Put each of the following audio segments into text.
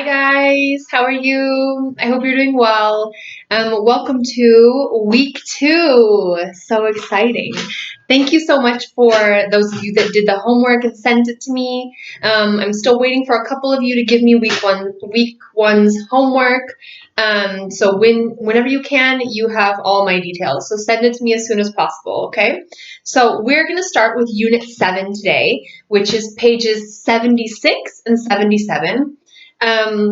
Hi guys, how are you? I hope you're doing well. Welcome to week 2. So exciting. Thank you so much for those of you that did the homework and sent it to me. I'm still waiting for a couple of you to give me week one's homework. So whenever you can, you have all my details. So send it to me as soon as possible, okay? So we're going to start with Unit 7 today, which is pages 76 and 77. We're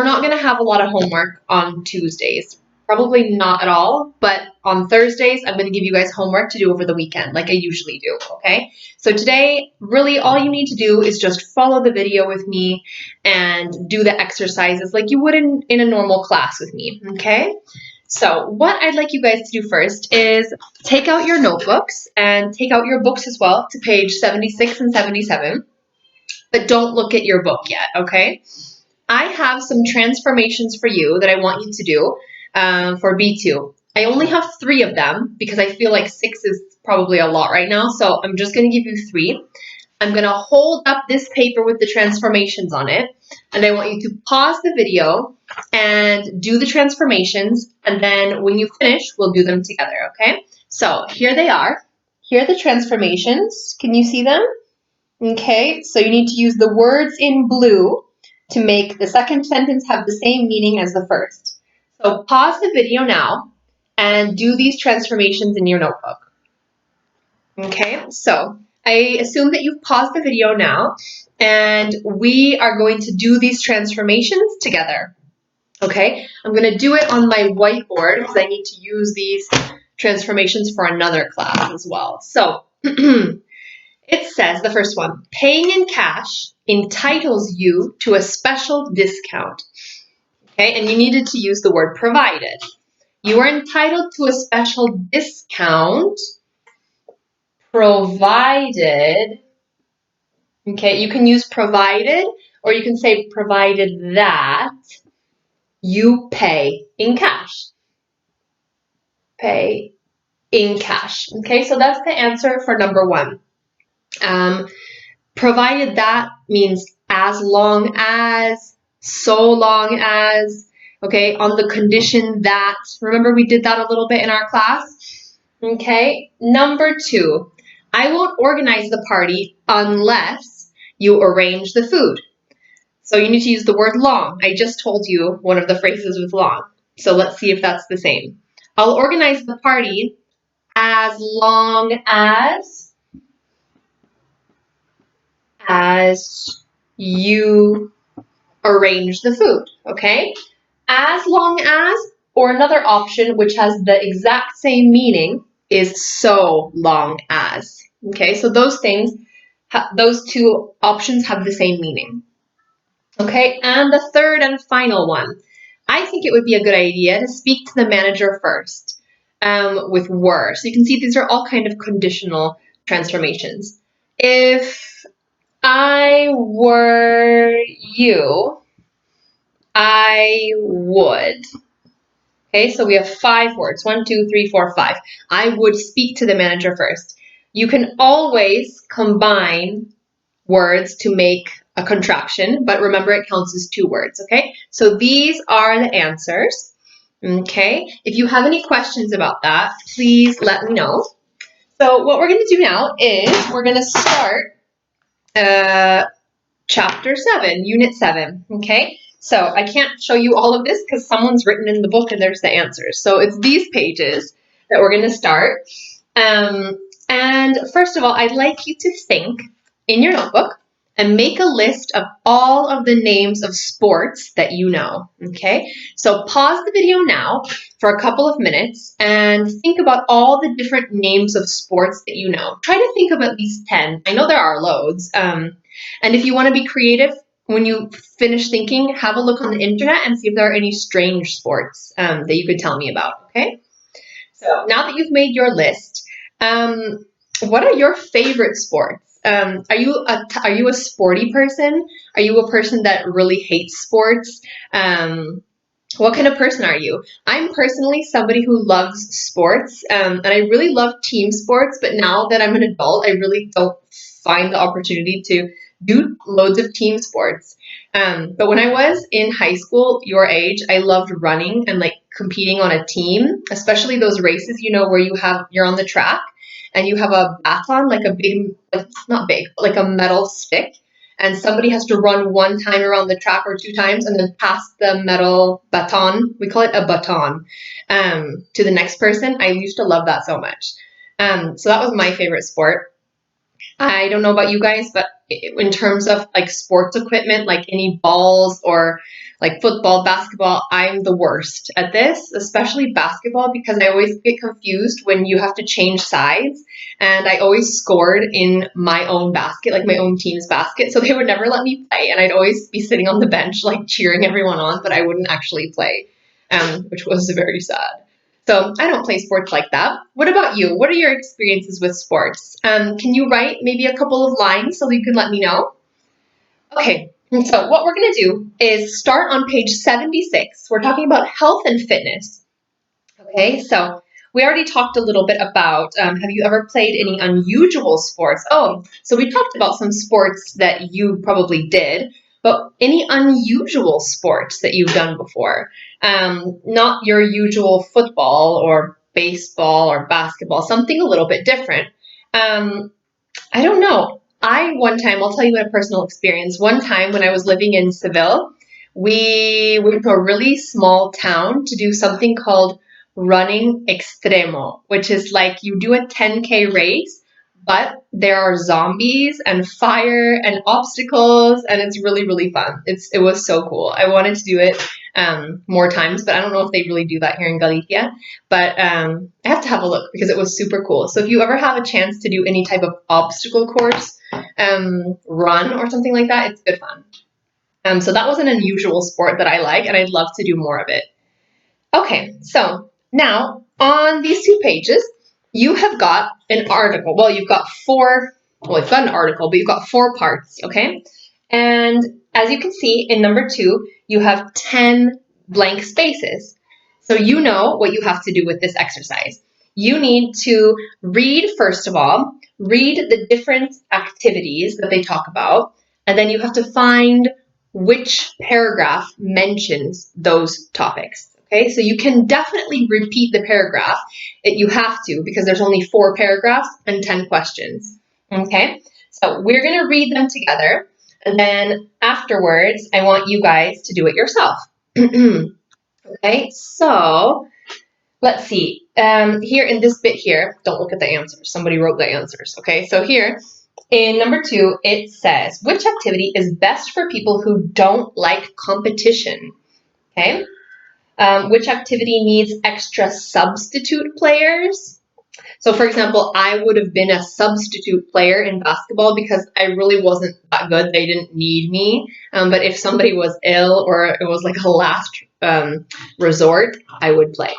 not going to have a lot of homework on Tuesdays. Probably not at all, but on Thursdays, I'm going to give you guys homework to do over the weekend, like I usually do, okay? So today, really all you need to do is just follow the video with me and do the exercises like you would in a normal class with me, okay? So what I'd like you guys to do first is take out your notebooks and take out your books as well to page 76 and 77. But don't look at your book yet, okay? I have some transformations for you that I want you to do for B2. I only have 3 of them because I feel like 6 is probably a lot right now, so I'm just going to give you 3. I'm going to hold up this paper with the transformations on it, and I want you to pause the video and do the transformations, and then when you finish, we'll do them together, okay? So here they are. Here are the transformations. Can you see them? Okay, so you need to use the words in blue to make the second sentence have the same meaning as the first. So pause the video now and do these transformations in your notebook. Okay, so I assume that you've paused the video now and we are going to do these transformations together. Okay, I'm going to do it on my whiteboard because I need to use these transformations for another class as well. So it says, the first one, paying in cash entitles you to a special discount. Okay, and you needed to use the word provided. You are entitled to a special discount provided, okay, you can use provided or you can say provided that you pay in cash. Pay in cash. Okay, so that's the answer for number 1. Provided that means as long as, so long as, okay, on the condition that. Remember we did that a little bit in our class? Okay, number 2, I won't organize the party unless you arrange the food. So you need to use the word long. I just told you one of the phrases with long. So let's see if that's the same. I'll organize the party as long as you arrange the food, okay? As long as, or another option which has the exact same meaning is so long as, okay? So those things, those 2 options have the same meaning, okay? And the third and final one, I think it would be a good idea to speak to the manager first with were. So you can see these are all kind of conditional transformations. If I were you, I would. Okay, so we have 5 words. 1, 2, 3, 4, 5. I would speak to the manager first. You can always combine words to make a contraction, but remember it counts as 2 words, okay? So these are the answers, okay? If you have any questions about that, please let me know. So what we're going to do now is we're going to start Chapter 7, Unit 7, okay? So I can't show you all of this because someone's written in the book and there's the answers. So it's these pages that we're going to start. And first of all, I'd like you to think in your notebook and make a list of all of the names of sports that you know, okay? So pause the video now for a couple of minutes and think about all the different names of sports that you know. Try to think of at least 10. I know there are loads. And if you want to be creative, when you finish thinking, have a look on the internet and see if there are any strange sports that you could tell me about, okay? So now that you've made your list, what are your favorite sports? Are you a sporty person? Are you a person that really hates sports? What kind of person are you? I'm personally somebody who loves sports, and I really love team sports, but now that I'm an adult, I really don't find the opportunity to do loads of team sports. But when I was in high school, your age, I loved running and like competing on a team, especially those races, where you're on the track and you have a baton, like a big, like not big, but like a metal stick. And somebody has to run one time around the track or two times and then pass the metal baton. We call it a baton, to the next person. I used to love that so much. So that was my favorite sport. I don't know about you guys, but in terms of like sports equipment, like any balls or like football, basketball, I'm the worst at this, especially basketball, because I always get confused when you have to change sides. And I always scored in my own basket, like my own team's basket. So they would never let me play. And I'd always be sitting on the bench, like cheering everyone on, but I wouldn't actually play, which was very sad. So I don't play sports like that. What about you? What are your experiences with sports? Can you write maybe a couple of lines so you can let me know? Okay, so what we're going to do is start on page 76. We're talking about health and fitness. Okay, so we already talked a little bit about, have you ever played any unusual sports? Oh, so we talked about some sports that you probably did, but any unusual sports that you've done before? Not your usual football or baseball or basketball, something a little bit different. I don't know. One time, I'll tell you a personal experience. One time when I was living in Seville, we went to a really small town to do something called running extremo, which is like you do a 10K race, but there are zombies and fire and obstacles, and it's really, really fun. It was so cool. I wanted to do it more times, but I don't know if they really do that here in Galicia. But I have to have a look because it was super cool. So if you ever have a chance to do any type of obstacle course, run or something like that, it's good fun. So that was an unusual sport that I like, and I'd love to do more of it. Okay, so now on these 2 pages, you have got an article. Well, you've got an article, but you've got 4 parts, okay? And as you can see in number 2, you have 10 blank spaces. So you know what you have to do with this exercise. You need to read, first of all, read the different activities that they talk about, and then you have to find which paragraph mentions those topics. Okay, so you can definitely repeat the paragraph. You have to, because there's only 4 paragraphs and 10 questions. Okay, so we're going to read them together, and then afterwards, I want you guys to do it yourself. Okay, so let's see. Here in this bit here, don't look at the answers. Somebody wrote the answers. Okay, so here in number 2, it says, which activity is best for people who don't like competition? Okay. Which activity needs extra substitute players? So, for example, I would have been a substitute player in basketball because I really wasn't that good. They didn't need me. But if somebody was ill or it was like a last resort, I would play.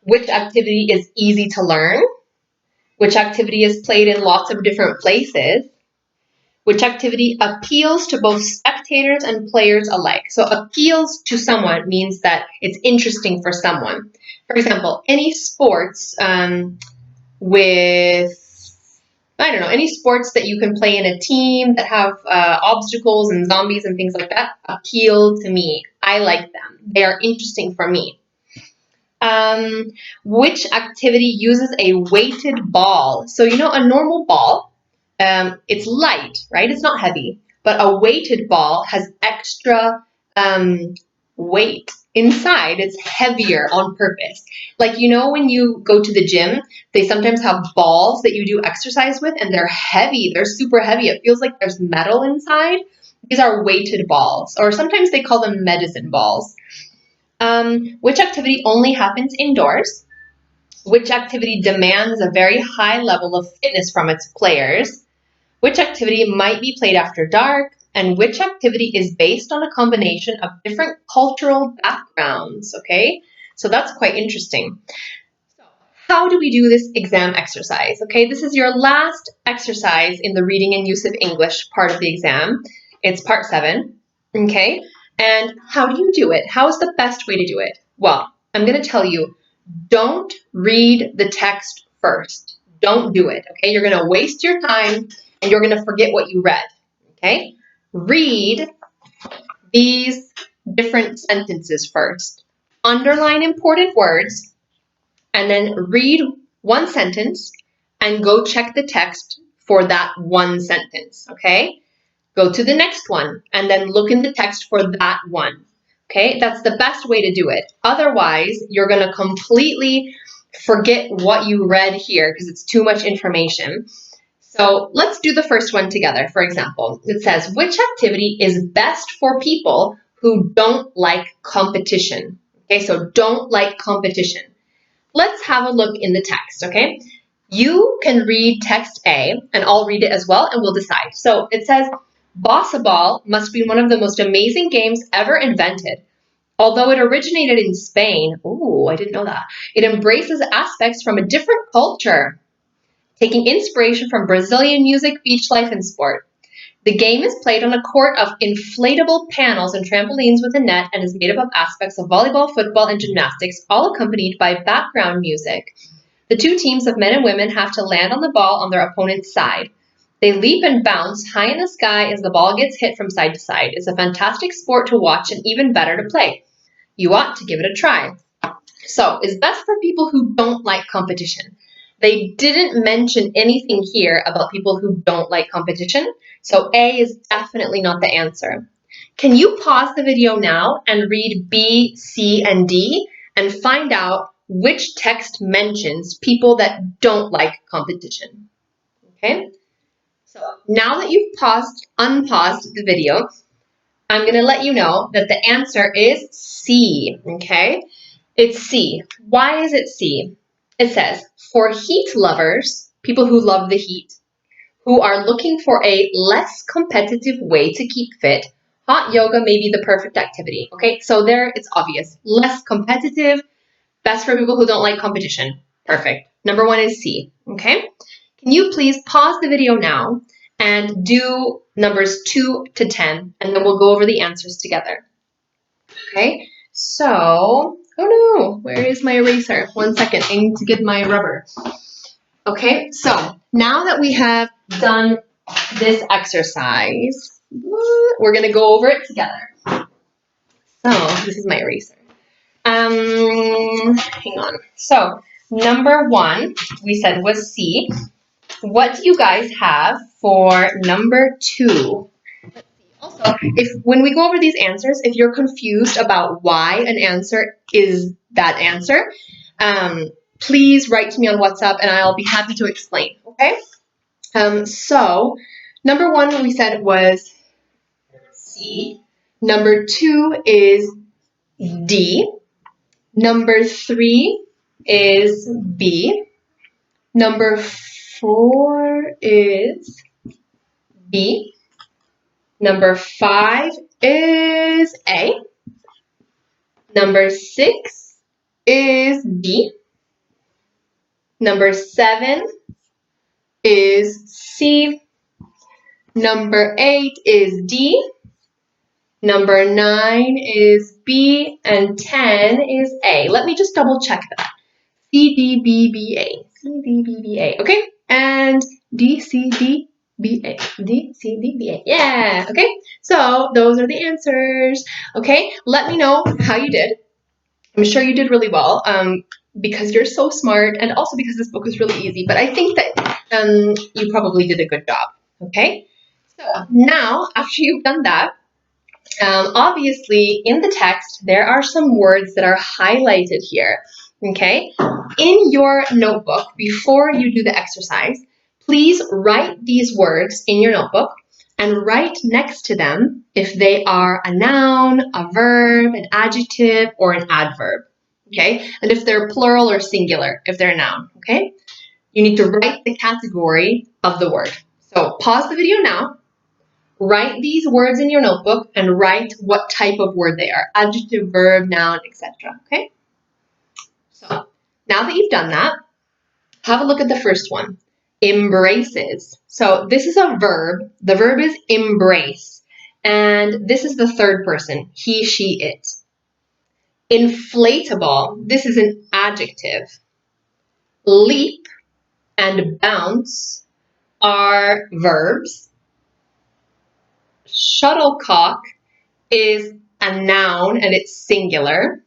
Which activity is easy to learn? Which activity is played in lots of different places? Which activity appeals to both spectators and players alike? So appeals to someone means that it's interesting for someone. For example, any sports any sports that you can play in a team that have obstacles and zombies and things like that appeal to me. I like them. They are interesting for me. Which activity uses a weighted ball? So a normal ball, it's light, right? It's not heavy, but a weighted ball has extra weight inside. It's heavier on purpose. Like, when you go to the gym, they sometimes have balls that you do exercise with, and they're heavy. They're super heavy. It feels like there's metal inside. These are weighted balls, or sometimes they call them medicine balls. Which activity only happens indoors? Which activity demands a very high level of fitness from its players? Which activity might be played after dark? And which activity is based on a combination of different cultural backgrounds? Okay, so that's quite interesting. So how do we do this exam exercise? Okay, this is your last exercise in the reading and use of English part of the exam. It's part 7. Okay, and how do you do it? How is the best way to do it? Well, I'm going to tell you, don't read the text first. Don't do it, okay? You're going to waste your time. and you're going to forget what you read. Okay? Read these different sentences first. Underline important words, and then read one sentence and go check the text for that one sentence. Okay? Go to the next one and then look in the text for that one. Okay, that's the best way to do it. Otherwise, you're going to completely forget what you read here because it's too much information. So let's do the first one together. For example, it says, which activity is best for people who don't like competition? Okay, so don't like competition. Let's have a look in the text, okay? You can read text A, and I'll read it as well, and we'll decide. So it says, Bossa Ball must be one of the most amazing games ever invented. Although it originated in Spain, ooh, I didn't know that, it embraces aspects from a different culture, taking inspiration from Brazilian music, beach life, and sport. The game is played on a court of inflatable panels and trampolines with a net and is made up of aspects of volleyball, football, and gymnastics, all accompanied by background music. The two teams of men and women have to land on the ball on their opponent's side. They leap and bounce high in the sky as the ball gets hit from side to side. It's a fantastic sport to watch and even better to play. You ought to give it a try. So, it's best for people who don't like competition. They didn't mention anything here about people who don't like competition, so A is definitely not the answer. Can you pause the video now and read B, C, and D and find out which text mentions people that don't like competition? Okay? So now that you've unpaused the video, I'm going to let you know that the answer is C, okay? It's C. Why is it C? It says, for heat lovers, people who love the heat, who are looking for a less competitive way to keep fit, hot yoga may be the perfect activity. Okay, so there it's obvious. Less competitive, best for people who don't like competition. Perfect. Number one is C. Okay, can you please pause the video now and do numbers 2 to 10, and then we'll go over the answers together. Okay, so, oh no, where is my eraser? 1 second, I need to get my rubber. Okay, so now that we have done this exercise, we're going to go over it together. So, this is my eraser. Hang on. So, number 1, we said was C. What do you guys have for number 2? Also, when we go over these answers, if you're confused about why an answer is that answer, please write to me on WhatsApp and I'll be happy to explain, okay? So, number 1 we said was C. Number 2 is D. Number 3 is B. Number 4 is B. Number 5 is A. Number 6 is B. Number 7 is C. Number 8 is D. Number 9 is B. And 10 is A. Let me just double check that. C, D, B, B, A. C, D, B, B, A. Okay? And D, C, D, B, A. D, C, D, B, A. Yeah. Okay? So those are the answers. Okay? Let me know how you did. I'm sure you did really well because you're so smart and also because this book is really easy. But I think that you probably did a good job. Okay? So now, after you've done that, obviously in the text, there are some words that are highlighted here. Okay? In your notebook, before you do the exercise, please write these words in your notebook and write next to them if they are a noun, a verb, an adjective, or an adverb. Okay? And if they're plural or singular, if they're a noun. Okay? You need to write the category of the word. So pause the video now. Write these words in your notebook and write what type of word they are. Adjective, verb, noun, etc. Okay? So now that you've done that, have a look at the first one. Embraces. So this is a verb. The verb is embrace. And this is the third person. He, she, it. Inflatable. This is an adjective. Leap and bounce are verbs. Shuttlecock is a noun and it's singular.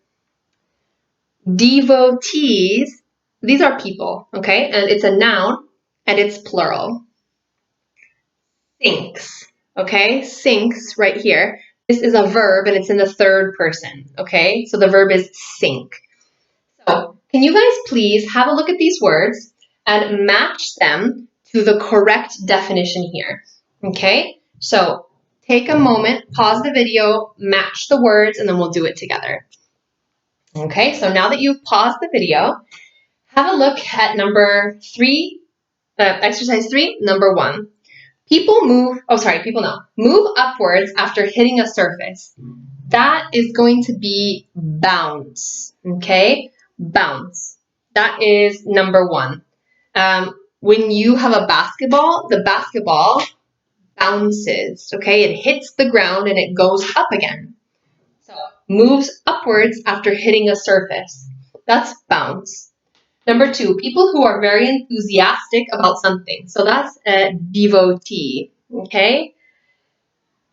Devotees, these are people, okay? And it's a noun and it's plural. Sinks, okay? Sinks right here. This is a verb and it's in the third person, okay? So the verb is sink. So can you guys please have a look at these words and match them to the correct definition here, okay? So take a moment, pause the video, match the words, and then we'll do it together. Okay, so now that you've paused the video, have a look at exercise 3, number 1. Move upwards after hitting a surface. That is going to be bounce, okay? Bounce. That is number 1. When you have a basketball, the basketball bounces, okay? It hits the ground and it goes up again. So, moves upwards after hitting a surface. That's bounce. Number 2, people who are very enthusiastic about something. So that's a devotee, okay?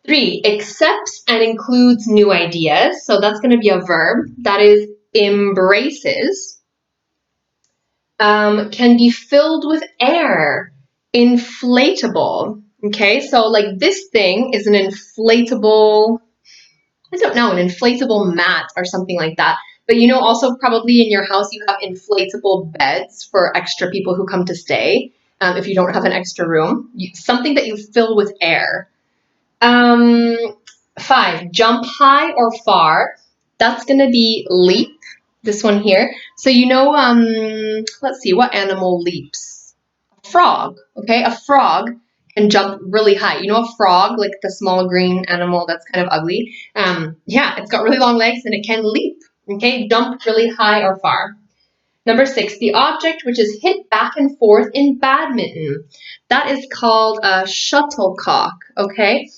3, accepts and includes new ideas. So that's going to be a verb. That is embraces. Can be filled with air. Inflatable. Okay, so like this thing is an inflatable, I don't know, an inflatable mat or something like that. But you know, also probably in your house you have inflatable beds for extra people who come to stay. If you don't have an extra room, something that you fill with air. 5, jump high or far. That's going to be leap, this one here. So you know, let's see, what animal leaps? A frog, okay? A frog can jump really high. You know a frog, like the small green animal that's kind of ugly? Yeah, it's got really long legs and it can leap, okay? Jump really high or far. Number 6, the object which is hit back and forth in badminton. That is called a shuttlecock, okay?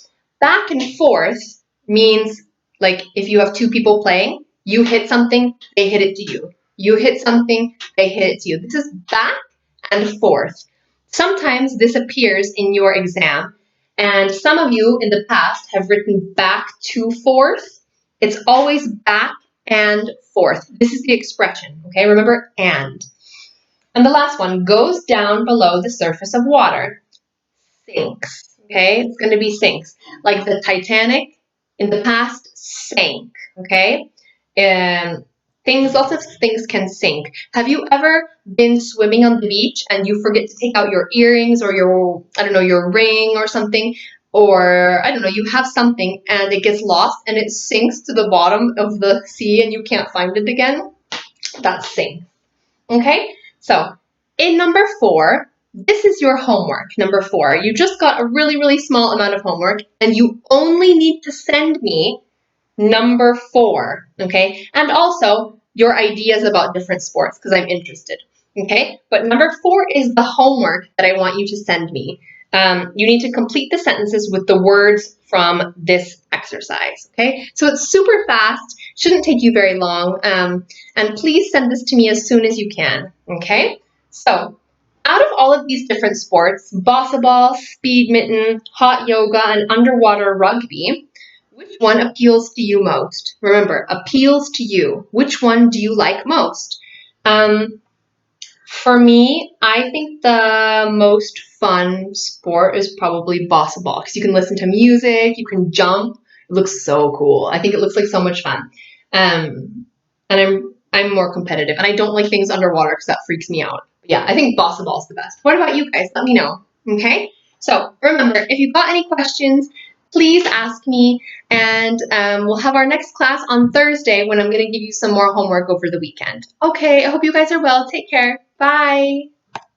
Back and forth means like if you have 2 people playing, you hit something, they hit it to you. You hit something, they hit it to you. This is back and forth. Sometimes this appears in your exam, and some of you in the past have written back to forth. It's always back and forth. This is the expression, okay? Remember, and. And the last one, goes down below the surface of water. Sinks, okay? It's going to be sinks. Like the Titanic in the past sank, okay? And lots of things can sink. Have you ever been swimming on the beach and you forget to take out your earrings or your, I don't know, your ring or something? Or, I don't know, you have something and it gets lost and it sinks to the bottom of the sea and you can't find it again? That's sink. Okay? So, in number 4, this is your homework. Number 4, you just got a really, really small amount of homework and you only need to send me number 4, okay? And also your ideas about different sports because I'm interested, okay? But number 4 is the homework that I want you to send me. You need to complete the sentences with the words from this exercise, okay? So it's super fast, shouldn't take you very long, and please send this to me as soon as you can, okay? So out of all of these different sports, bossa ball, speed mitten, hot yoga, and underwater rugby, which one appeals to you most? Remember, appeals to you. Which one do you like most? For me, I think the most fun sport is probably bossa ball because you can listen to music, you can jump. It looks so cool. I think it looks like so much fun. And I'm more competitive, and I don't like things underwater because that freaks me out. But yeah, I think bossa ball is the best. What about you guys? Let me know. Okay. So remember, if you've got any questions, please ask me, and we'll have our next class on Thursday when I'm going to give you some more homework over the weekend. Okay, I hope you guys are well. Take care. Bye.